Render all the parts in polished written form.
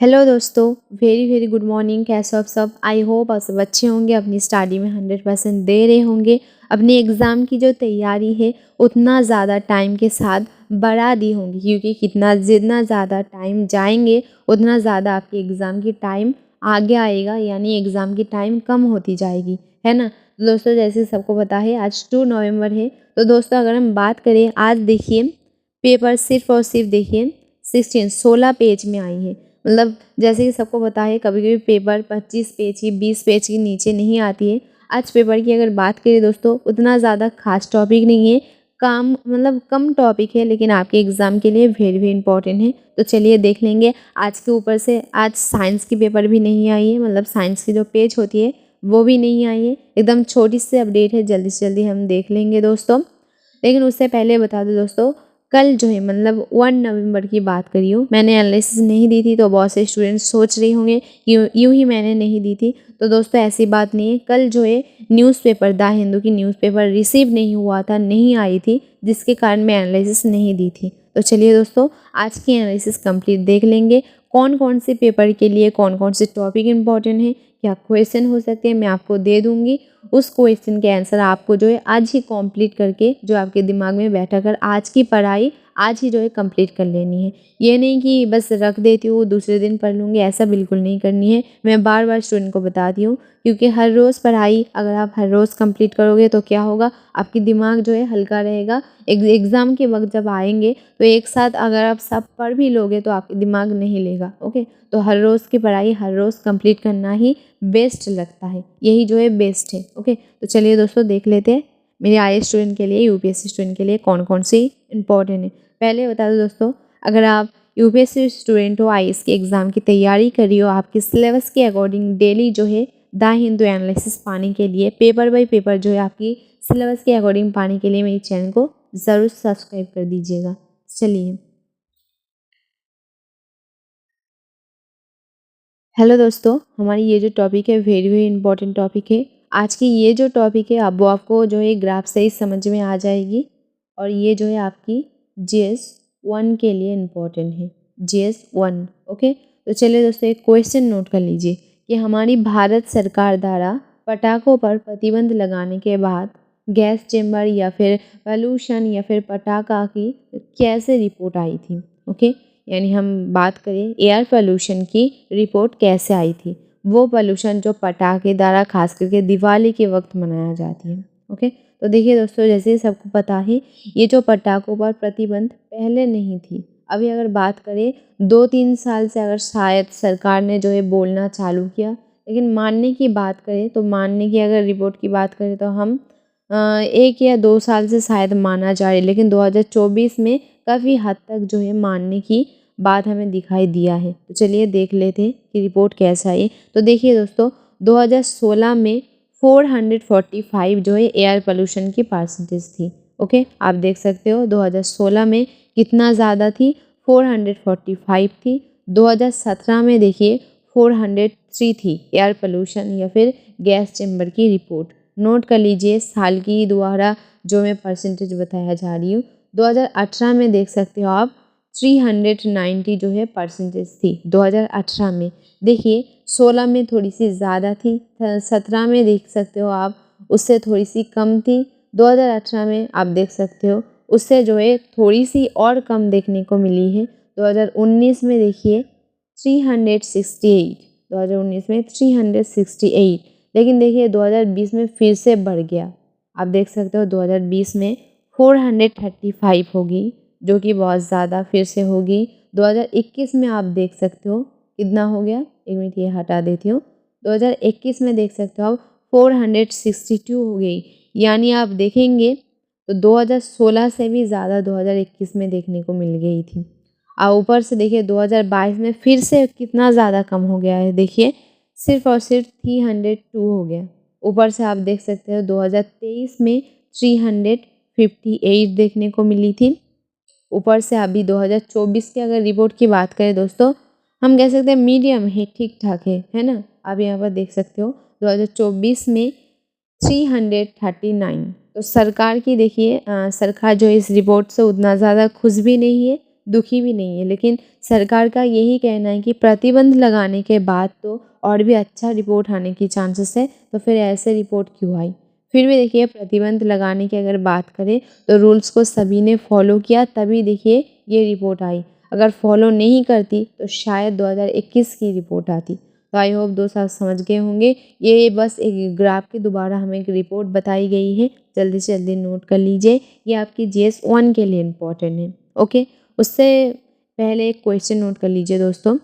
Hello दोस्तों, very very good morning. कैसे हो आप सब? आई होप आप सब अच्छे होंगे, अपनी स्टडी में 100% दे रहे होंगे। अपनी एग्ज़ाम की जो तैयारी है उतना ज़्यादा टाइम के साथ बढ़ा दी होंगी, क्योंकि जितना ज़्यादा टाइम जाएंगे उतना ज़्यादा आपकी एग्ज़ाम की टाइम आगे आएगा, यानी एग्ज़ाम की टाइम कम होती जाएगी, है ना। तो दोस्तों, जैसे सबको पता है आज 2 नवंबर है। तो दोस्तों, अगर हम बात करें, आज देखिए पेपर सिर्फ और सिर्फ देखिए 16 पेज में आई है। मतलब जैसे कि सबको पता है, कभी कभी पेपर 25 पेज की 20 पेज के नीचे नहीं आती है। आज पेपर की अगर बात करें दोस्तों, उतना ज़्यादा खास टॉपिक नहीं है, कम टॉपिक है, लेकिन आपके एग्ज़ाम के लिए वेरी वेरी इंपॉर्टेंट है। तो चलिए देख लेंगे। आज के ऊपर से आज साइंस की पेपर भी नहीं आई है, मतलब साइंस की जो पेज होती है वो भी नहीं आई है। एकदम छोटी सी अपडेट है, जल्दी से जल्दी हम देख लेंगे दोस्तों। लेकिन उससे पहले बता दो दोस्तों, कल जो है मतलब 1 नवंबर की बात करी हूँ, मैंने एनालिसिस नहीं दी थी, तो बहुत से स्टूडेंट्स सोच रहे होंगे यूँ ही मैंने नहीं दी थी। तो दोस्तों, ऐसी बात नहीं है। कल जो है न्यूज़पेपर द हिंदू की न्यूज़पेपर रिसीव नहीं हुआ था, नहीं आई थी, जिसके कारण मैं एनालिसिस नहीं दी थी। तो चलिए दोस्तों, आज की एनालिसिस कंप्लीट देख लेंगे। कौन कौन से पेपर के लिए कौन कौन से टॉपिक इंपॉर्टेंट है, क्या क्वेश्चन हो सकते हैं, मैं आपको दे दूँगी। उस क्वेश्चन के आंसर आपको जो है आज ही कंप्लीट करके, जो आपके दिमाग में बैठा कर आज की पढ़ाई आज ही जो है कंप्लीट कर लेनी है। ये नहीं कि बस रख देती हूँ दूसरे दिन पढ़ लूँगी, ऐसा बिल्कुल नहीं करनी है। मैं बार बार स्टूडेंट को बताती हूँ, क्योंकि हर रोज़ पढ़ाई अगर आप हर रोज़ कंप्लीट करोगे तो क्या होगा, आपकी दिमाग जो है हल्का रहेगा। एग्ज़ाम के वक्त जब आएंगे तो एक साथ अगर आप सब पढ़ भी लोगे तो आपके दिमाग नहीं लेगा। ओके, तो हर रोज़ की पढ़ाई हर रोज़ कंप्लीट करना ही बेस्ट लगता है, यही जो है बेस्ट है। ओके, तो चलिए दोस्तों देख लेते हैं मेरे आईएएस स्टूडेंट के लिए, यूपीएससी स्टूडेंट के लिए कौन कौन सी इंपॉर्टेंट है। पहले बता दो दोस्तों, अगर आप यूपीएससी स्टूडेंट हो, आईएएस के एग्ज़ाम की तैयारी कर रही हो, आपके सिलेबस के अकॉर्डिंग डेली जो है द हिंदू एनालिसिस पाने के लिए, पेपर बाय पेपर जो है आपकी सिलेबस के अकॉर्डिंग पाने के लिए मेरे चैनल को ज़रूर सब्सक्राइब कर दीजिएगा। चलिए, हेलो दोस्तों, हमारी ये जो टॉपिक है वेरी वेरी इंपॉर्टेंट टॉपिक है। आज की ये जो टॉपिक है, अब वो आपको जो है ग्राफ से ही समझ में आ जाएगी, और ये जो है आपकी जीएस 1 के लिए इम्पोर्टेंट है, जीएस 1। ओके, तो चलिए दोस्तों, एक क्वेश्चन नोट कर लीजिए कि हमारी भारत सरकार द्वारा पटाखों पर प्रतिबंध लगाने के बाद गैस चेम्बर या फिर पॉल्यूशन या फिर पटाखा की कैसे रिपोर्ट आई थी। ओके, यानी हम बात करें एयर पोल्यूशन की रिपोर्ट कैसे आई थी, वो पोल्यूशन जो पटाखे द्वारा खास करके दिवाली के वक्त मनाया जाती है। ओके, तो देखिए दोस्तों, जैसे सबको पता है, ये जो पटाखों पर प्रतिबंध पहले नहीं थी। अभी अगर बात करें 2-3 साल से अगर शायद सरकार ने जो है बोलना चालू किया, लेकिन मानने की बात करें तो, मानने की अगर रिपोर्ट की बात करें तो हम 1 या 2 साल से शायद माना जा रहा है, लेकिन 2024 में काफ़ी हद तक जो है मानने की बात हमें दिखाई दिया है। तो चलिए देख लेते हैं कि रिपोर्ट कैसा है। तो देखिए दोस्तों, 2016 में 445 जो है एयर पोल्यूशन की परसेंटेज थी। ओके, आप देख सकते हो 2016 में कितना ज़्यादा थी, 445 थी। 2017 में देखिए 403 थी एयर पोल्यूशन या फिर गैस चैम्बर की रिपोर्ट। नोट कर लीजिए साल की द्वारा जो मैं परसेंटेज बताया जा रही हूँ। 2018 में देख सकते हो आप 390 जो है परसेंटेज थी 2018 में। देखिए 16 में थोड़ी सी ज़्यादा थी, 17 में देख सकते हो आप उससे थोड़ी सी कम थी, 2018 में आप देख सकते हो उससे जो है थोड़ी सी और कम देखने को मिली है। 2019 में देखिए 368, 2019 में 368, लेकिन देखिए 2020 में फिर से बढ़ गया। आप देख सकते हो 2020 में 435 होगी, जो कि बहुत ज़्यादा फिर से होगी। 2021 में आप देख सकते हो कितना हो गया, एक मिनट ये हटा देती हूँ। 2021 में देख सकते हो आप 462 हो गई, यानी आप देखेंगे तो 2016 से भी ज़्यादा 2021 में देखने को मिल गई थी। और ऊपर से देखिए 2022 में फिर से कितना ज़्यादा कम हो गया है, देखिए सिर्फ और सिर्फ 302 हो गया। ऊपर से आप देख सकते हो 2023 में 358 देखने को मिली थी। ऊपर से अभी 2024 की अगर रिपोर्ट की बात करें दोस्तों, हम कह सकते हैं मीडियम है, ठीक ठाक है ना। आप यहाँ पर देख सकते हो 2024 में 339। तो सरकार की देखिए सरकार जो इस रिपोर्ट से उतना ज़्यादा खुश भी नहीं है, दुखी भी नहीं है, लेकिन सरकार का यही कहना है कि प्रतिबंध लगाने के बाद तो और भी अच्छा रिपोर्ट आने की चांसेस है, तो फिर ऐसे रिपोर्ट क्यों आई। फिर भी देखिए प्रतिबंध लगाने की अगर बात करें तो रूल्स को सभी ने फॉलो किया, तभी देखिए ये रिपोर्ट आई। अगर फॉलो नहीं करती तो शायद 2021 की रिपोर्ट आती। तो आई होप दोस्त आप समझ गए होंगे। ये बस एक ग्राफ के दोबारा हमें एक रिपोर्ट बताई गई है, जल्दी से जल्दी नोट कर लीजिए। ये आपकी GS 1 के लिए इम्पोर्टेंट है। ओके, उससे पहले एक क्वेश्चन नोट कर लीजिए दोस्तों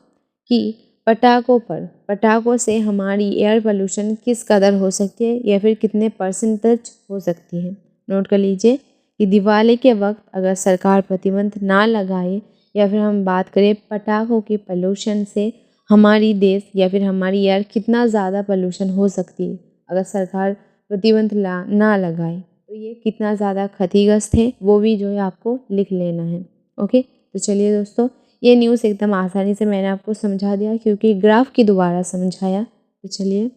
कि पटाखों से हमारी एयर पोल्यूशन किस कदर हो सकती है या फिर कितने परसेंटेज हो सकती है। नोट कर लीजिए कि दिवाली के वक्त अगर सरकार प्रतिबंध ना लगाए या फिर हम बात करें पटाखों के पोल्यूशन से हमारी देश या फिर हमारी एयर कितना ज़्यादा पोल्यूशन हो सकती है अगर सरकार प्रतिबंध ना लगाए, तो ये कितना ज़्यादा क्षतिग्रस्त है वो भी जो है आपको लिख लेना है। ओके, तो चलिए दोस्तों, ये न्यूज़ एकदम आसानी से मैंने आपको समझा दिया क्योंकि ग्राफ की दोबारा समझाया। तो चलिए,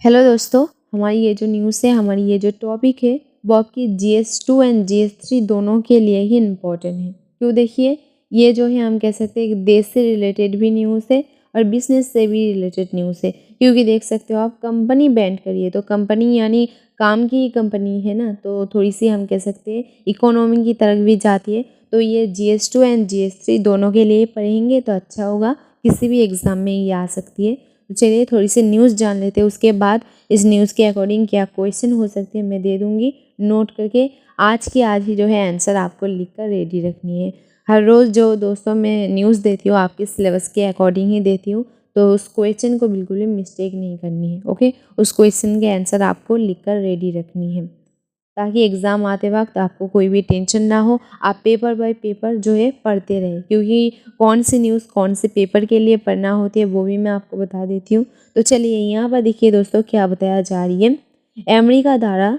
हेलो दोस्तों, हमारी ये जो न्यूज़ है, हमारी ये जो टॉपिक है वो आपकी GS 2 एंड GS 3 दोनों के लिए ही इम्पोर्टेंट है। क्यों, देखिए ये जो है हम कह सकते हैं कि देश से रिलेटेड भी न्यूज़ है और बिजनेस से भी रिलेटेड न्यूज़ है, क्योंकि देख सकते हो आप कंपनी बैंड करिए तो कंपनी यानी काम की ही कंपनी है ना, तो थोड़ी सी हम कह सकते हैं इकोनॉमी की तरफ भी जाती है। तो ये GS 2 एंड GS 3 दोनों के लिए पढ़ेंगे तो अच्छा होगा, किसी भी एग्ज़ाम में ये आ सकती है। तो चलिए थोड़ी सी न्यूज़ जान लेते हैं, उसके बाद इस न्यूज़ के अकॉर्डिंग क्या क्वेश्चन हो सकते हैं मैं दे दूँगी, नोट करके आज की आज ही जो है आंसर आपको लिख कर रेडी रखनी है। हर रोज़ जो दोस्तों मैं न्यूज़ देती हूँ आपके सिलेबस के अकॉर्डिंग ही देती हूँ, तो उस क्वेश्चन को बिल्कुल भी मिस्टेक नहीं करनी है। ओके, उस क्वेश्चन के आंसर आपको लिख कर रेडी रखनी है ताकि एग्ज़ाम आते वक्त आपको कोई भी टेंशन ना हो, आप पेपर बाय पेपर जो है पढ़ते रहें, क्योंकि कौन सी न्यूज़ कौन से पेपर के लिए पढ़ना होती है वो भी मैं आपको बता देती हूँ। तो चलिए यहाँ पर देखिए दोस्तों क्या बताया जा रही है। अमेरिका द्वारा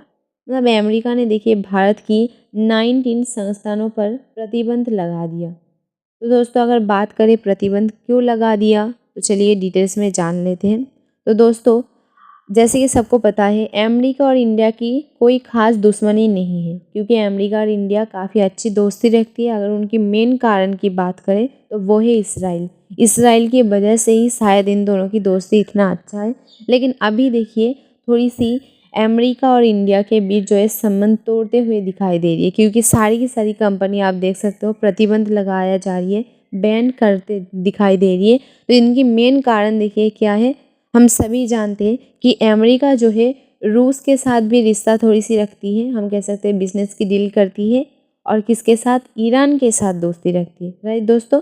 मतलब अमेरिका ने देखिए भारत की 19 संस्थानों पर प्रतिबंध लगा दिया। तो दोस्तों अगर बात करें प्रतिबंध क्यों लगा दिया, तो चलिए डिटेल्स में जान लेते हैं। तो दोस्तों जैसे कि सबको पता है अमेरिका और इंडिया की कोई ख़ास दुश्मनी नहीं है, क्योंकि अमेरिका और इंडिया काफ़ी अच्छी दोस्ती रखती है। अगर उनकी मेन कारण की बात करें तो वो है इसराइल की वजह से ही शायद इन दोनों की दोस्ती इतना अच्छा है। लेकिन अभी देखिए थोड़ी सी अमेरिका और इंडिया के बीच जो है संबंध तोड़ते हुए दिखाई दे रही है, क्योंकि सारी की सारी कंपनी आप देख सकते हो प्रतिबंध लगाया जा रही है, बैन करते दिखाई दे रही है। तो इनकी मेन कारण देखिए क्या है, हम सभी जानते हैं कि अमेरिका जो है रूस के साथ भी रिश्ता थोड़ी सी रखती है, हम कह सकते हैं बिजनेस की डील करती है, और किसके साथ, ईरान के साथ दोस्ती रखती है। राइट दोस्तों,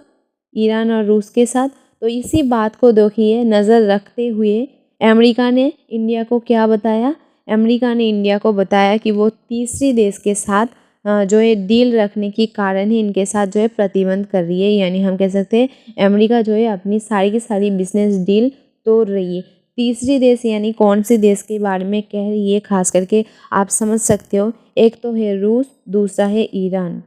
ईरान और रूस के साथ। तो इसी बात को देखिए नज़र रखते हुए अमेरिका ने इंडिया को क्या बताया, अमेरिका ने इंडिया को बताया कि वो तीसरी देश के साथ जो है डील रखने के कारण ही इनके साथ जो है प्रतिबंध कर रही है। यानी हम कह सकते हैं अमेरिका जो है अपनी सारी की सारी बिजनेस डील तोड़ रही है। तीसरी देश यानी कौन से देश के बारे में कह रही है, खास करके आप समझ सकते हो, एक तो है रूस, दूसरा है ईरान।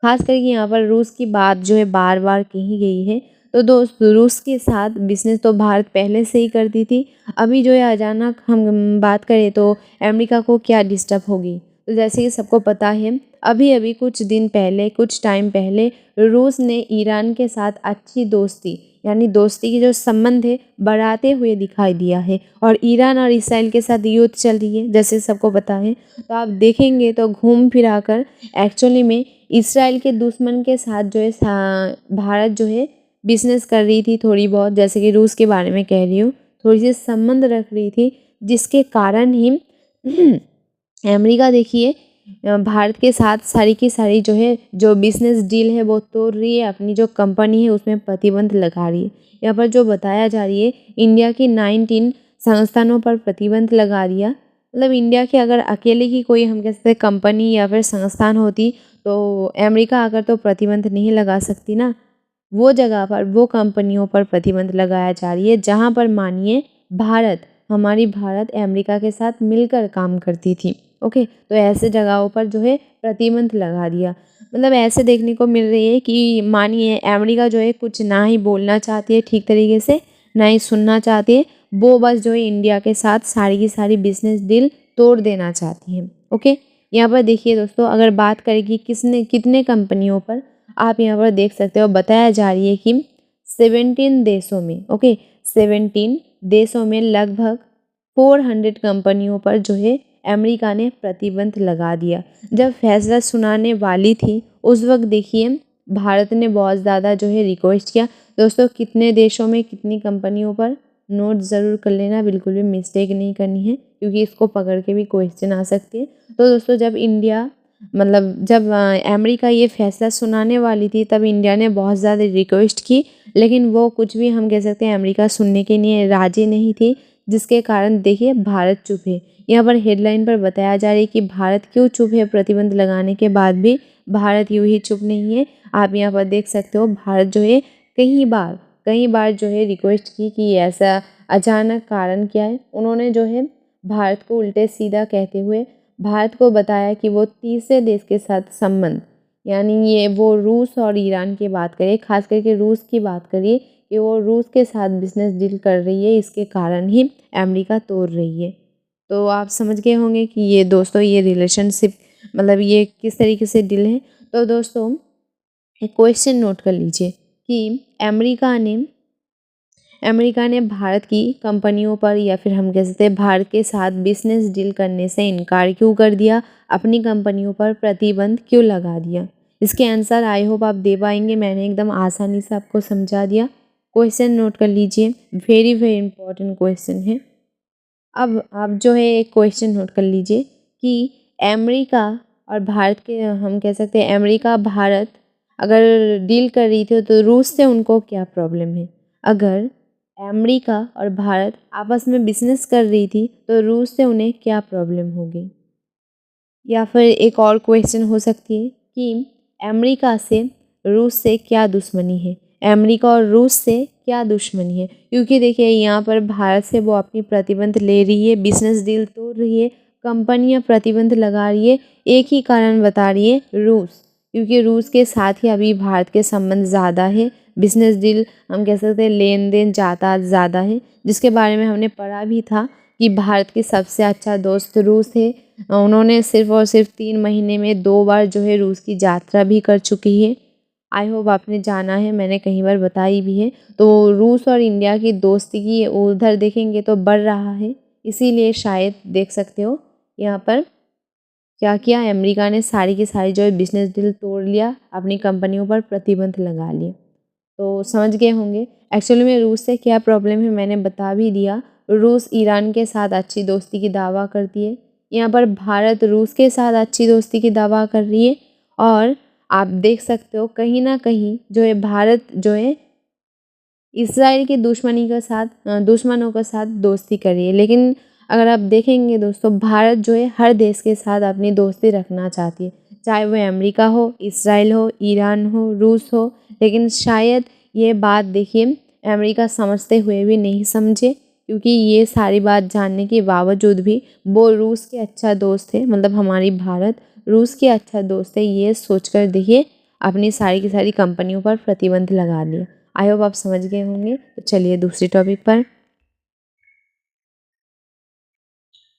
खास करके यहाँ पर रूस की बात जो है बार बार कही गई है। तो दोस्त रूस के साथ बिजनेस तो भारत पहले से ही करती थी, अभी जो है अचानक हम बात करें तो अमेरिका को क्या डिस्टर्ब होगी। तो जैसे कि सबको पता है अभी अभी कुछ टाइम पहले रूस ने ईरान के साथ अच्छी दोस्ती यानी दोस्ती की जो संबंध है बढ़ाते हुए दिखाई दिया है, और ईरान और इसराइल के साथ युद्ध चल रही है जैसे सबको पता है। तो आप देखेंगे तो घूम फिरा कर एक्चुअली में इसराइल के दुश्मन के साथ जो है भारत जो है बिजनेस कर रही थी थोड़ी बहुत, जैसे कि रूस के बारे में कह रही हूँ, थोड़ी सी संबंध रख रही थी, जिसके कारण ही अमेरिका देखिए भारत के साथ सारी की सारी जो है जो बिजनेस डील है वो तोड़ रही है, अपनी जो कंपनी है उसमें प्रतिबंध लगा रही है। यहाँ पर जो बताया जा रही है इंडिया की 19 संस्थानों पर प्रतिबंध लगा दिया, मतलब इंडिया की अगर अकेले की कोई हम कह सकते कंपनी या फिर संस्थान होती तो अमेरिका आकर तो प्रतिबंध नहीं लगा सकती ना। वो जगह पर वो कंपनियों पर प्रतिबंध लगाया जा रही है जहाँ पर मानिए भारत अमेरिका के साथ मिलकर काम करती थी। ओके, तो ऐसे जगहों पर जो है प्रतिबंध लगा दिया। मतलब ऐसे देखने को मिल रही है कि मानिए अमेरिका जो है कुछ ना ही बोलना चाहती है ठीक तरीके से, ना ही सुनना चाहती है, वो बस जो है इंडिया के साथ सारी की सारी बिजनेस डील तोड़ देना चाहती है। ओके, यहाँ पर देखिए दोस्तों, अगर बात करें कि किसने कितने कंपनियों पर, आप यहाँ पर देख सकते हो बताया जा रही है कि 17 देशों में, ओके 17 देशों में लगभग 400 कंपनियों पर जो है अमेरिका ने प्रतिबंध लगा दिया। जब फैसला सुनाने वाली थी उस वक्त देखिए भारत ने बहुत ज़्यादा जो है रिक्वेस्ट किया। दोस्तों कितने देशों में कितनी कंपनियों पर नोट ज़रूर कर लेना, बिल्कुल भी मिस्टेक नहीं करनी है, क्योंकि इसको पकड़ के भी क्वेश्चन आ सकती है। तो दोस्तों जब इंडिया जब अमेरिका ये फैसला सुनाने वाली थी तब इंडिया ने बहुत ज़्यादा रिक्वेस्ट की, लेकिन वो कुछ भी हम कह सकते हैं अमेरिका सुनने के लिए राजी नहीं थी, जिसके कारण देखिए भारत चुप है। यहाँ पर हेडलाइन पर बताया जा रहा है कि भारत क्यों चुप है, प्रतिबंध लगाने के बाद भी भारत यूँ ही चुप नहीं है। आप यहाँ पर देख सकते हो भारत जो है कई बार जो है रिक्वेस्ट की कि ऐसा अचानक कारण क्या है। उन्होंने जो है भारत को उल्टे सीधा कहते हुए भारत को बताया कि वो तीसरे देश के साथ संबंध, यानी ये वो रूस और ईरान की बात करिए, खास करके रूस की बात करिए कि वो रूस के साथ बिजनेस डील कर रही है, इसके कारण ही अमेरिका तोड़ रही है। तो आप समझ गए होंगे कि ये दोस्तों ये रिलेशनशिप ये किस तरीके से डील है। तो दोस्तों एक क्वेश्चन नोट कर लीजिए कि अमेरिका ने भारत की कंपनियों पर, या फिर हम कह सकते हैं भारत के साथ बिजनेस डील करने से इनकार क्यों कर दिया, अपनी कंपनियों पर प्रतिबंध क्यों लगा दिया। इसके आंसर आई होप आप दे पाएंगे, मैंने एकदम आसानी से आपको समझा दिया। क्वेश्चन नोट कर लीजिए, वेरी वेरी इंपॉर्टेंट क्वेश्चन है। अब आप जो है एक क्वेश्चन नोट कर लीजिए कि अमेरिका और भारत के, हम कह सकते हैं अमेरिका भारत अगर डील कर रही थी तो रूस से उनको क्या प्रॉब्लम है। अगर अमेरिका और भारत आपस में बिजनेस कर रही थी तो रूस से उन्हें क्या प्रॉब्लम होगी। या फिर एक और क्वेश्चन हो सकती है कि अमेरिका से रूस से क्या दुश्मनी है, अमेरिका और रूस से क्या दुश्मनी है। क्योंकि देखिए यहाँ पर भारत से वो अपनी प्रतिबंध ले रही है, बिजनेस डील तोड़ रही है, कंपनियाँ प्रतिबंध लगा रही है, एक ही कारण बता रही है रूस, क्योंकि रूस के साथ ही अभी भारत के संबंध ज़्यादा है, बिजनेस डील हम कह सकते हैं लेन देन यातायात ज़्यादा है, जिसके बारे में हमने पढ़ा भी था कि भारत की सबसे अच्छा दोस्त रूस है। उन्होंने सिर्फ और सिर्फ 3 महीने में 2 बार जो है रूस की यात्रा भी कर चुकी है। आई होप आपने जाना है, मैंने कई बार बताई भी है। तो रूस और इंडिया की दोस्ती की उधर देखेंगे तो बढ़ रहा है, इसीलिए शायद देख सकते हो यहाँ पर क्या किया, अमेरिका ने सारी की सारी जो है बिजनेस डील तोड़ लिया, अपनी कंपनियों पर प्रतिबंध लगा लिए। तो समझ गए होंगे एक्चुअली में रूस से क्या प्रॉब्लम है, मैंने बता भी दिया। रूस ईरान के साथ अच्छी दोस्ती की दावा करती है, यहाँ पर भारत रूस के साथ अच्छी दोस्ती की दावा कर रही है। और आप देख सकते हो कहीं ना कहीं जो है भारत जो है इसराइल की दुश्मनों के साथ दोस्ती कर रही है। लेकिन अगर आप देखेंगे दोस्तों, भारत जो है हर देश के साथ अपनी दोस्ती रखना चाहती है, चाहे वह अमेरिका हो, इसराइल हो, ईरान हो, रूस हो। लेकिन शायद ये बात देखिए अमेरिका समझते हुए भी नहीं समझे, क्योंकि ये सारी बात जानने के बावजूद भी वो रूस के अच्छा दोस्त है, हमारी भारत रूस के अच्छा दोस्त है, ये सोचकर देखिए अपनी सारी की सारी कंपनियों पर प्रतिबंध लगा दिया। आई होप आप समझ गए होंगे। तो चलिए दूसरी टॉपिक पर।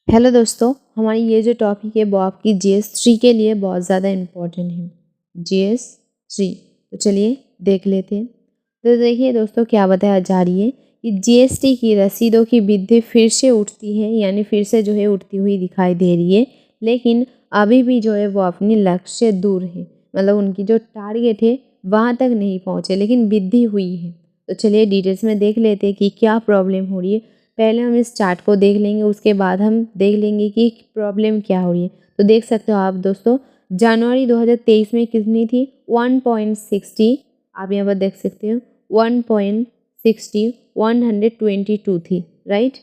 हेलो दोस्तों, हमारी ये जो टॉपिक है वो आपकी GS3 के लिए बहुत ज़्यादा इम्पोर्टेंट है, GS3। तो चलिए देख लेते हैं। तो देखिए दोस्तों क्या बताया जा रही है कि GST की रसीदों की वृद्धि फिर से उठती है, यानी फिर से जो है उठती हुई दिखाई दे रही है, लेकिन अभी भी जो है वो अपने लक्ष्य से दूर है, उनकी जो टारगेट है वहाँ तक नहीं पहुँचे, लेकिन वृद्धि हुई है। तो चलिए डिटेल्स में देख लेते हैं कि क्या प्रॉब्लम हो रही है। पहले हम इस चार्ट को देख लेंगे, उसके बाद हम देख लेंगे कि प्रॉब्लम क्या हो रही है। तो देख सकते हो आप दोस्तों, जनवरी 2023 में कितनी थी 1.60, आप यहाँ पर देख सकते हो 1.60 122 थी, राइट।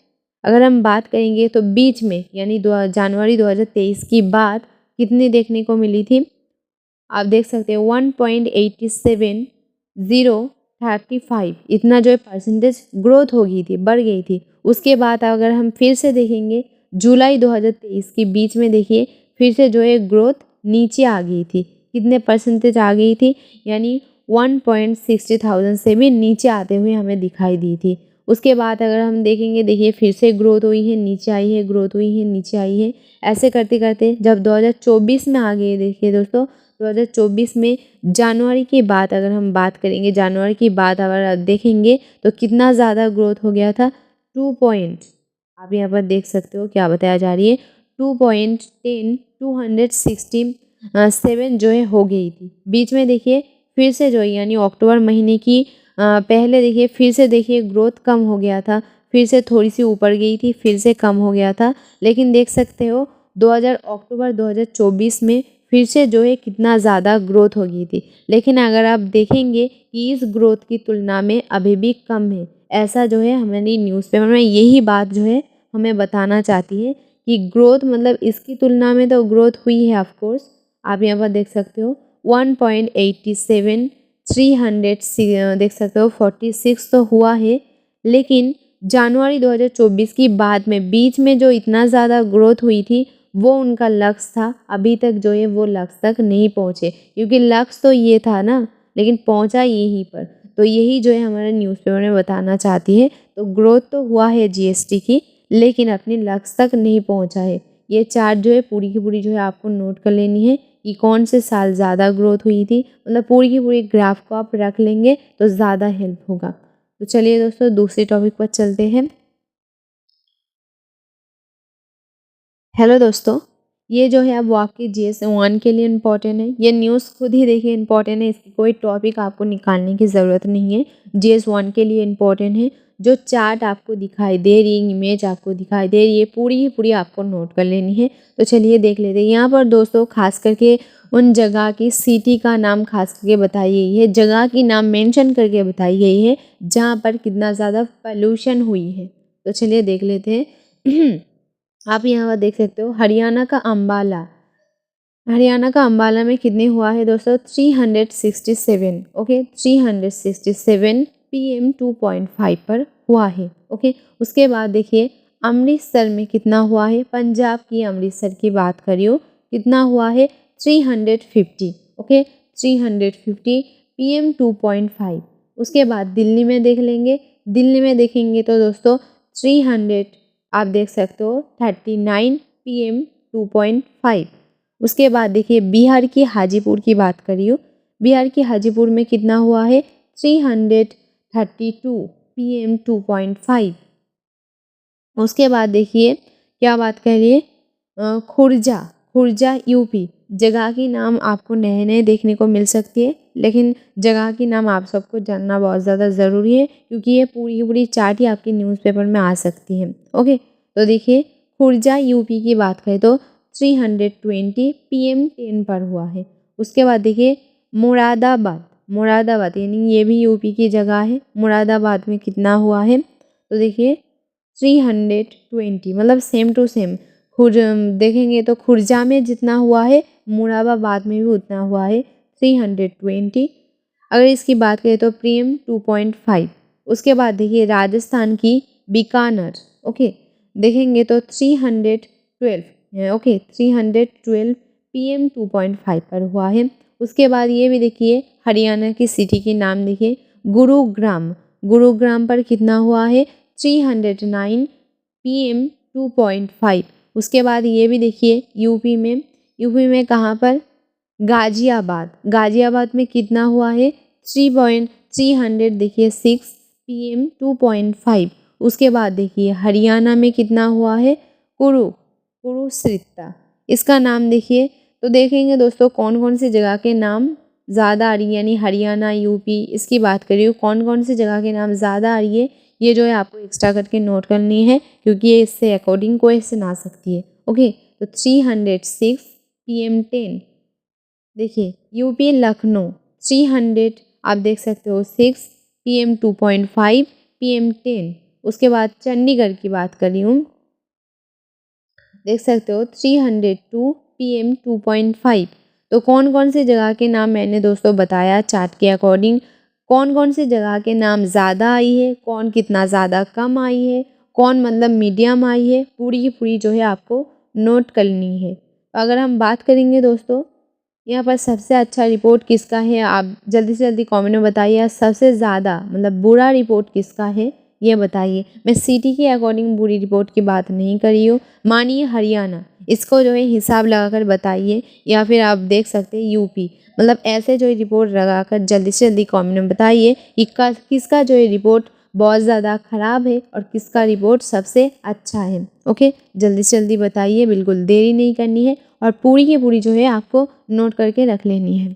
अगर हम बात करेंगे तो बीच में यानी जनवरी 2023 की बात कितनी देखने को मिली थी, आप देख सकते हैं 1.87035, इतना जो है परसेंटेज ग्रोथ हो गई थी, बढ़ गई थी। उसके बाद अगर हम फिर से देखेंगे जुलाई 2023 के बीच में देखिए फिर से जो है ग्रोथ नीचे आ गई थी, कितने परसेंटेज आ गई थी, यानी 1.60,000 से भी नीचे आते हुए हमें दिखाई दी थी। उसके बाद अगर हम देखेंगे, देखिए फिर से ग्रोथ हुई है, नीचे आई है, ग्रोथ हुई है, नीचे आई है। ऐसे करते करते जब 2024 में आ गए, देखिए दोस्तों 2024 में जनवरी की बात अगर हम बात करेंगे, जनवरी की बात अगर आप देखेंगे तो कितना ज़्यादा ग्रोथ हो गया था, 2 पॉइंट, आप यहाँ पर देख सकते हो क्या बताया जा रही है, 2.10 267 जो है हो गई थी। बीच में देखिए फिर से जो है यानी अक्टूबर महीने की पहले देखिए फिर से देखिए ग्रोथ कम हो गया था, फिर से थोड़ी सी ऊपर गई थी, फिर से कम हो गया था। लेकिन देख सकते हो अक्टूबर 2024 में फिर से जो है कितना ज़्यादा ग्रोथ हो गई थी। लेकिन अगर आप देखेंगे कि इस ग्रोथ की तुलना में अभी भी कम है, ऐसा जो है हमारी न्यूज़पेपर में यही बात जो है हमें बताना चाहती है कि ग्रोथ मतलब इसकी तुलना में तो ग्रोथ हुई है ऑफ कोर्स। आप यहाँ पर देख सकते हो 1.87 300 देख सकते हो 46 तो हुआ है। लेकिन जनवरी 2024 की बाद में बीच में जो इतना ज़्यादा ग्रोथ हुई थी वो उनका लक्ष्य था, अभी तक जो है वो लक्ष्य तक नहीं पहुँचे, क्योंकि लक्ष्य तो ये था ना, लेकिन पहुँचा यहीं पर। तो यही जो है हमारे न्यूज़पेपर में बताना चाहती है। तो ग्रोथ तो हुआ है जीएसटी की, लेकिन अपने लक्ष्य तक नहीं पहुँचा है। ये चार्ट जो है पूरी की पूरी जो है आपको नोट कर लेनी है कि कौन से साल ज़्यादा ग्रोथ हुई थी, मतलब पूरी की पूरी ग्राफ को आप रख लेंगे तो ज़्यादा हेल्प होगा। तो चलिए दोस्तों दूसरे टॉपिक पर चलते हैं। हेलो दोस्तों, ये जो है अब वो आपके GS1 के लिए इम्पॉर्टेंट है। ये न्यूज़ खुद ही देखिए इम्पॉर्टेंट है, इसकी कोई टॉपिक आपको निकालने की ज़रूरत नहीं है, GS1 के लिए इम्पॉर्टेंट है। जो चार्ट आपको दिखाई दे रही है, इमेज आपको दिखाई दे रही है, पूरी ही पूरी आपको नोट कर लेनी है। तो चलिए देख लेते हैं। यहाँ पर दोस्तों खास करके उन जगह की सिटी का नाम खास करके बताई गई है, जगह की नाम मेंशन करके बताई गई है जहाँ पर कितना ज़्यादा पोल्यूशन हुई है। तो चलिए देख लेते हैं। आप यहाँ पर देख सकते हो हरियाणा का अंबाला में कितने हुआ है दोस्तों, 367। ओके 367 PM 2.5 पर हुआ है। ओके उसके बाद देखिए अमृतसर में कितना हुआ है, पंजाब की अमृतसर की बात करियो, कितना हुआ है 350। Okay 350 PM 2.5। उसके बाद दिल्ली में देख लेंगे, दिल्ली में देखेंगे तो दोस्तों 300 आप देख सकते हो 39 PM 2.5। उसके बाद देखिए बिहार की हाजीपुर की बात करिए, बिहार की हाजीपुर में कितना हुआ है 332 PM 2.5। उसके बाद देखिए क्या बात कर रही है, खुर्जा यूपी, जगह की नाम आपको नए नए देखने को मिल सकती है, लेकिन जगह की नाम आप सबको जानना बहुत ज़्यादा ज़रूरी है, क्योंकि ये पूरी की पूरी चार्ट ही आपके न्यूज़पेपर में आ सकती है। ओके तो देखिए खुर्जा यूपी की बात करें तो 320 PM 10 पर हुआ है। उसके बाद देखिए मुरादाबाद यानी ये भी यूपी की जगह है, मुरादाबाद में कितना हुआ है, तो देखिए 320 मतलब सेम टू सेम देखेंगे तो खुर्जा में जितना हुआ है मुरादाबाद में भी उतना हुआ है 320। अगर इसकी बात करें तो PM 2.5। उसके बाद देखिए राजस्थान की बीकानेर, ओके देखेंगे तो 312 ओके 312 PM 2.5 पर हुआ है। उसके बाद ये भी देखिए हरियाणा की सिटी के नाम देखिए गुरुग्राम पर कितना हुआ है 309 PM 2.5। उसके बाद ये भी देखिए यूपी में कहाँ पर गाजियाबाद में कितना हुआ है 300 देखिए 6 PM 2.5। उसके बाद देखिए हरियाणा में कितना हुआ है कुरुक्षेत्र, इसका नाम देखिए। तो देखेंगे दोस्तों कौन कौन सी जगह के नाम ज़्यादा आ रही है, यानी हरियाणा यूपी इसकी बात करिए कौन कौन सी जगह के नाम ज़्यादा आ रही है, ये जो है आपको एक्स्ट्रा करके नोट करनी है, क्योंकि ये इससे अकॉर्डिंग क्वेश्चन आ सकती है। ओके तो 306 PM 10। देखिए यूपी लखनऊ 300 आप देख सकते हो 6 PM 2.5 PM 10। उसके बाद चंडीगढ़ की बात कर रही हूँ, देख सकते हो 302 PM 2.5। तो कौन कौन सी जगह के नाम मैंने दोस्तों बताया चार्ट के अकॉर्डिंग, कौन कौन सी जगह के नाम ज़्यादा आई है, कौन कितना ज़्यादा कम आई है, कौन मतलब मीडियम आई है, पूरी की पूरी जो है आपको नोट करनी है। तो अगर हम बात करेंगे दोस्तों यहाँ पर सबसे अच्छा रिपोर्ट किसका है, आप जल्दी से जल्दी कमेंट में बताइए। सबसे ज़्यादा मतलब बुरा रिपोर्ट किसका है, ये बताइए। मैं सिटी के अकॉर्डिंग पूरी रिपोर्ट की बात नहीं कर रही हूँ। मानिए हरियाणा, इसको जो है हिसाब लगाकर बताइए, या फिर आप देख सकते हैं यूपी। मतलब ऐसे जो है रिपोर्ट लगाकर जल्दी से जल्दी कमेंट में बताइए कि किसका जो है रिपोर्ट बहुत ज़्यादा ख़राब है और किसका रिपोर्ट सबसे अच्छा है। ओके, जल्दी से जल्दी बताइए, बिल्कुल देरी नहीं करनी है और पूरी की पूरी जो है आपको नोट करके रख लेनी है।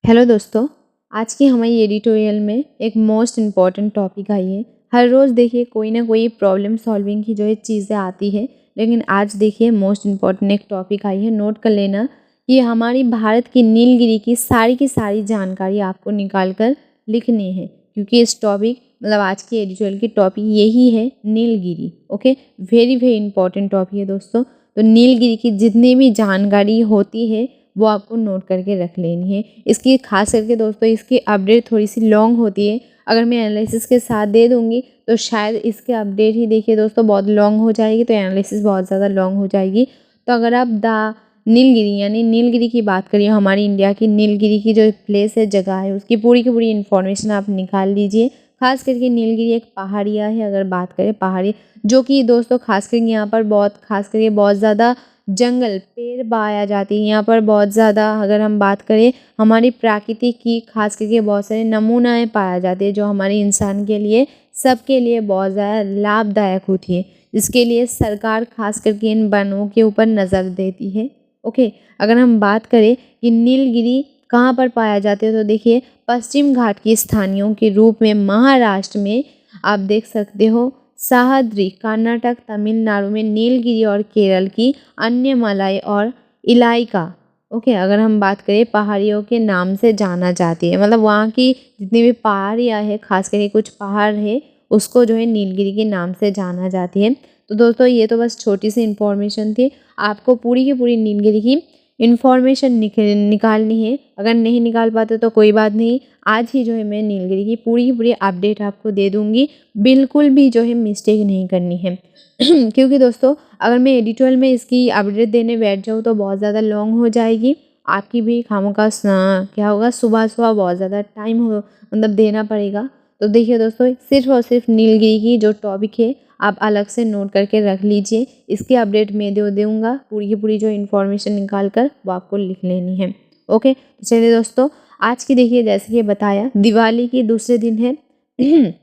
हेलो दोस्तों, आज की हमारी एडिटोरियल में एक मोस्ट इम्पॉर्टेंट टॉपिक आई है। हर रोज़ देखिए कोई ना कोई प्रॉब्लम सॉल्विंग की जो है चीज़ें आती है, लेकिन आज देखिए मोस्ट इम्पॉर्टेंट एक टॉपिक आई है। नोट कर लेना कि हमारी भारत की नीलगिरी की सारी जानकारी आपको निकाल कर लिखनी है, क्योंकि इस टॉपिक मतलब आज की एडिटोरियल की टॉपिक यही है, Nilgiri. Okay, very very important topic है दोस्तों। तो नीलगिरी की जितनी भी जानकारी होती है वो आपको नोट करके रख लेनी है। इसकी खास करके दोस्तों इसकी अपडेट थोड़ी सी लॉन्ग होती है। अगर मैं एनालिसिस के साथ दे दूंगी तो शायद इसके अपडेट ही देखिए दोस्तों बहुत लॉन्ग हो जाएगी, तो एनालिसिस बहुत ज़्यादा लॉन्ग हो जाएगी। तो अगर आप नीलगिरी यानी नीलगिरी की बात करिए, हमारी इंडिया की नीलगिरी की जो प्लेस है, जगह है, उसकी पूरी की पूरी इन्फॉर्मेशन आप निकाल लीजिए। खास करके नीलगिरी एक पहाड़िया है, अगर बात करें पहाड़ी, जो कि दोस्तों खास करके यहाँ पर खास करके बहुत ज़्यादा जंगल पेड़ पाया जाती है यहाँ पर बहुत ज़्यादा। अगर हम बात करें हमारी प्रकृति की, खास करके बहुत सारे नमूनाएँ पाया जाते हैं जो हमारे इंसान के लिए, सबके लिए बहुत ज़्यादा लाभदायक होती है, जिसके लिए सरकार खास करके इन वनों के ऊपर नज़र देती है। ओके, अगर हम बात करें कि नीलगिरी कहाँ पर पाया जाते हैं, तो देखिए पश्चिम घाट की स्थानियों के रूप में महाराष्ट्र में आप देख सकते हो, सह्याद्री कर्नाटक तमिलनाडु में नीलगिरी और केरल की अन्य मलाई और इलाइका। ओके, अगर हम बात करें पहाड़ियों के नाम से जाना जाती है, मतलब वहाँ की जितनी भी पहाड़ियाँ है, खास करके कुछ पहाड़ है, उसको जो है नीलगिरी के नाम से जाना जाती है। तो दोस्तों ये तो बस छोटी सी इन्फॉर्मेशन थी। आपको पूरी की पूरी नीलगिरी की इन्फॉर्मेशन निकालनी है। अगर नहीं निकाल पाते तो कोई बात नहीं, आज ही जो है मैं नीलगिरी की पूरी अपडेट आपको दे दूँगी। बिल्कुल भी जो है मिस्टेक नहीं करनी है क्योंकि दोस्तों अगर मैं एडिटोरियल में इसकी अपडेट देने बैठ जाऊँ तो बहुत ज़्यादा लॉन्ग हो जाएगी। आपकी भी खामोखा क्या होगा, सुबह सुबह बहुत ज़्यादा टाइम हो मतलब देना पड़ेगा। तो देखिए दोस्तों, सिर्फ और सिर्फ नीलगिरी की जो टॉपिक है आप अलग से नोट करके रख लीजिए। इसकी अपडेट मैं दूँगा, पूरी की पूरी जो इन्फॉर्मेशन निकाल कर वो आपको लिख लेनी है। ओके, तो चलिए दोस्तों, आज की देखिए जैसे कि बताया दिवाली की दूसरे दिन है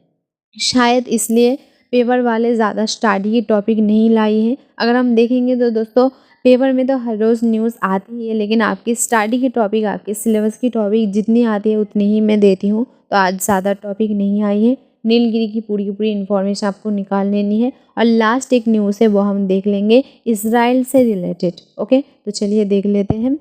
शायद इसलिए पेपर वाले ज़्यादा स्टडी की टॉपिक नहीं लाई है। अगर हम देखेंगे तो दोस्तों पेपर में तो हर रोज़ न्यूज़ आती है, लेकिन आपकी स्टडी की टॉपिक, आपके सिलेबस की टॉपिक जितनी आती है उतनी ही मैं देती हूँ। तो आज ज़्यादा टॉपिक नहीं आई है। नीलगिरी की पूरी इन्फॉर्मेशन आपको निकाल लेनी है और लास्ट एक न्यूज़ है वो हम देख लेंगे इसराइल से रिलेटेड। ओके, तो चलिए देख लेते हैं।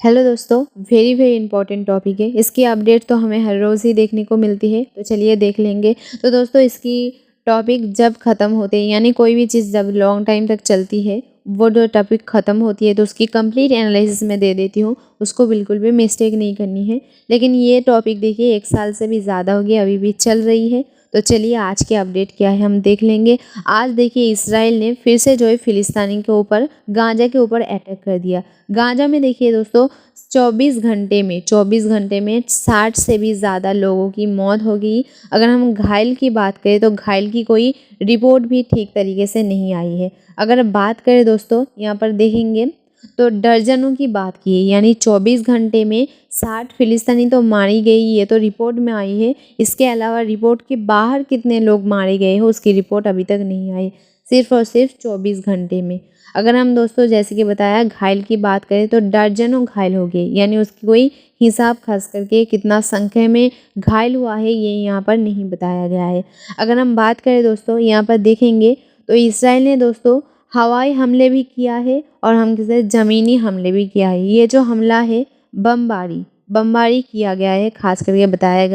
हेलो दोस्तों, वेरी वेरी इंपॉर्टेंट टॉपिक है। इसकी अपडेट तो हमें हर रोज़ ही देखने को मिलती है, तो चलिए देख लेंगे। तो दोस्तों इसकी टॉपिक जब ख़त्म होते हैं, यानी कोई भी चीज़ जब लॉन्ग टाइम तक चलती है, वो जो टॉपिक ख़त्म होती है तो उसकी कंप्लीट एनालिसिस में दे देती हूँ। उसको बिल्कुल भी मिस्टेक नहीं करनी है। लेकिन ये टॉपिक देखिए 1 साल से भी ज़्यादा हो गया, अभी भी चल रही है। तो चलिए आज के अपडेट क्या है हम देख लेंगे। आज देखिए इसराइल ने फिर से जो है फिलिस्तीनी के ऊपर, गाज़ा के ऊपर अटैक कर दिया। गाज़ा में देखिए दोस्तों 24 घंटे में 60 से भी ज़्यादा लोगों की मौत हो गई। अगर हम घायल की बात करें तो घायल की कोई रिपोर्ट भी ठीक तरीके से नहीं आई है। अगर बात करें दोस्तों यहाँ पर देखेंगे तो दर्जनों की बात की है, यानी 24 घंटे में 60 फिलिस्तीनी तो मारी गई, ये तो रिपोर्ट में आई है। इसके अलावा रिपोर्ट के बाहर कितने लोग मारे गए हैं उसकी रिपोर्ट अभी तक नहीं आई, सिर्फ और सिर्फ 24 घंटे में। अगर हम दोस्तों जैसे कि बताया घायल की बात करें तो दर्जनों घायल हो गए, यानी उसकी कोई हिसाब खास करके कितना संख्या में घायल हुआ है ये यहाँ पर नहीं बताया गया है। अगर हम बात करें दोस्तों यहाँ पर देखेंगे तो इसराइल ने दोस्तों हवाई हमले भी किया है और हम किसी ज़मीनी हमले भी किया है। ये जो हमला है बमबारी किया गया है, खास करके बताया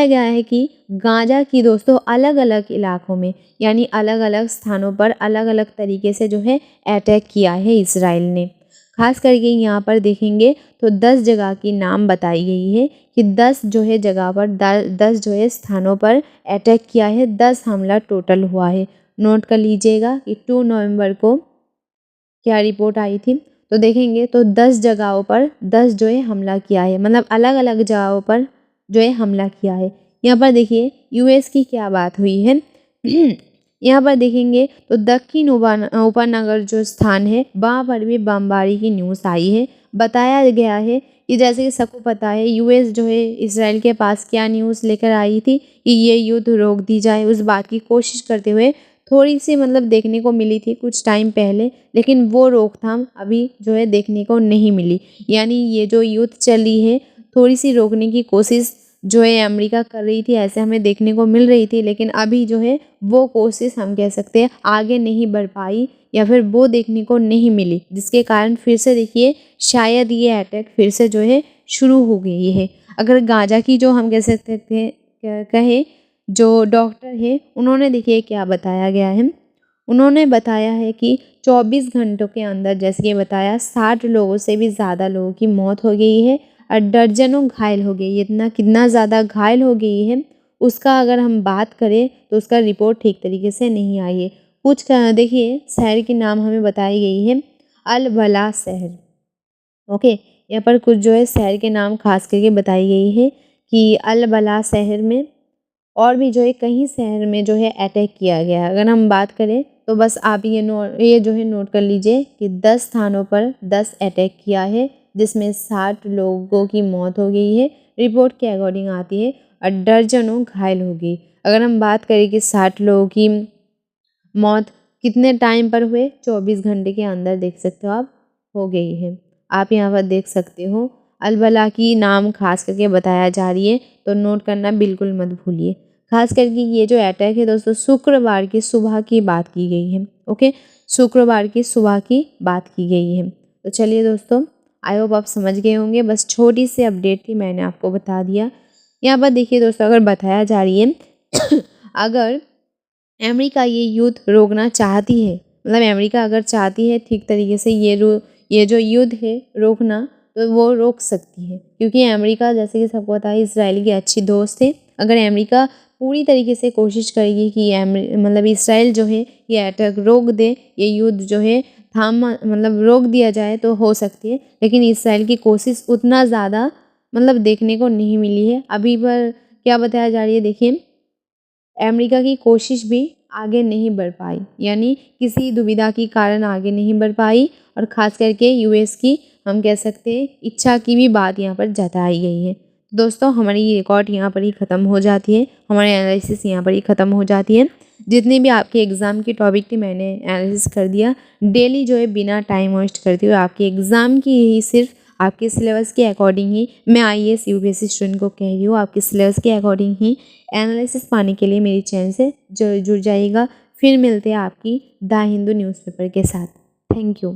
गया है कि गाज़ा की दोस्तों अलग अलग इलाकों में, यानी अलग अलग स्थानों पर अलग अलग तरीके से जो है अटैक किया है इसराइल ने। खास करके यहाँ पर देखेंगे तो 10 जगह की नाम बताई गई है कि 10 जो है जगह पर 10 जो है स्थानों पर अटैक किया है, 10 हमला टोटल हुआ है। नोट कर लीजिएगा कि 2 नवंबर को क्या रिपोर्ट आई थी। तो देखेंगे तो 10 जगहों पर 10 जो है हमला किया है, मतलब अलग अलग जगहों पर जो है हमला किया है। यहाँ पर देखिए यूएस की क्या बात हुई है। यहाँ पर देखेंगे तो दक्षिण उपनगर जो स्थान है वहाँ पर भी बमबारी की न्यूज़ आई है। बताया गया है कि जैसे कि सबको पता है यूएस जो है इसराइल के पास क्या न्यूज़ लेकर आई थी कि ये युद्ध रोक दी जाए, उस बात की कोशिश करते हुए थोड़ी सी मतलब देखने को मिली थी कुछ टाइम पहले, लेकिन वो रोकथाम अभी जो है देखने को नहीं मिली। यानी ये जो युद्ध चली है थोड़ी सी रोकने की कोशिश जो है अमेरिका कर रही थी, ऐसे हमें देखने को मिल रही थी, लेकिन अभी जो है वो कोशिश हम कह सकते हैं आगे नहीं बढ़ पाई या फिर वो देखने को नहीं मिली, जिसके कारण फिर से देखिए शायद ये अटैक फिर से जो है शुरू हो गई है। अगर गाजा की जो हम कह सकते थे कहे जो डॉक्टर है उन्होंने देखिए क्या बताया गया है। उन्होंने बताया है कि 24 घंटों के अंदर जैसे कि बताया 60 लोगों से भी ज़्यादा लोगों की मौत हो गई है और दर्जनों घायल हो गई। इतना कितना ज़्यादा घायल हो गई है उसका अगर हम बात करें तो उसका रिपोर्ट ठीक तरीके से नहीं आई है। कुछ देखिए शहर के नाम हमें बताई गई है, अल बला शहर। ओके, यहाँ पर कुछ जो है शहर के नाम खास करके बताई गई है कि अल बला शहर में और भी जो है कई शहर में जो है अटैक किया गया है। अगर हम बात करें तो बस आप ये जो है नोट कर लीजिए कि 10 स्थानों पर 10 अटैक किया है जिसमें 60 लोगों की मौत हो गई है, रिपोर्ट के अकॉर्डिंग आती है, और दर्जनों घायल हो गई। अगर हम बात करें कि 60 लोगों की मौत कितने टाइम पर हुए, 24 घंटे के अंदर देख सकते हो आप हो गई है। आप यहाँ पर देख सकते हो अलबला की नाम खास करके बताया जा रही है, तो नोट करना बिल्कुल मत भूलिए। खास करके ये जो अटैक है दोस्तों शुक्रवार की सुबह की बात की गई है। ओके, शुक्रवार की सुबह की बात की गई है। तो चलिए दोस्तों, आई होप आप समझ गए होंगे, बस छोटी सी अपडेट थी, मैंने आपको बता दिया। यहाँ पर देखिए दोस्तों अगर बताया जा रही है अगर अमेरिका ये युद्ध रोकना चाहती है, मतलब अमेरिका अगर चाहती है ठीक तरीके से ये जो युद्ध है रोकना, तो वो रोक सकती है, क्योंकि अमेरिका जैसे कि सबको पता है इसराइल की अच्छी दोस्त है। अगर अमेरिका पूरी तरीके से कोशिश करेगी कि मतलब इसराइल जो है ये अटैक रोक दे, ये युद्ध जो है मतलब रोक दिया जाए तो हो सकती है, लेकिन इसराइल की कोशिश उतना ज़्यादा मतलब देखने को नहीं मिली है अभी। पर क्या बताया जा रही है देखिए, अमेरिका की कोशिश भी आगे नहीं बढ़ पाई, यानी किसी दुविधा के कारण आगे नहीं बढ़ पाई, और ख़ास करके यूएस की हम कह सकते हैं इच्छा की भी बात यहाँ पर जताई गई है। दोस्तों हमारी ये रिकॉर्ड यहाँ पर ही ख़त्म हो जाती है, हमारी एनालिसिस यहाँ पर ही ख़त्म हो जाती है। जितने भी आपके एग्ज़ाम की टॉपिक थे मैंने एनालिसिस कर दिया। डेली जो है बिना टाइम वेस्ट करते हुए आपके एग्ज़ाम की ही सिर्फ आपके सिलेबस के अकॉर्डिंग ही मैं आईएएस यूपीएससी स्टूडेंट को कह रही हूँ, आपके सिलेबस के अकॉर्डिंग ही एनालिसिस पाने के लिए मेरी चैनल से जुड़ जाइएगा। फिर मिलते हैं आपकी द हिंदू न्यूज़पेपर के साथ। Thank you.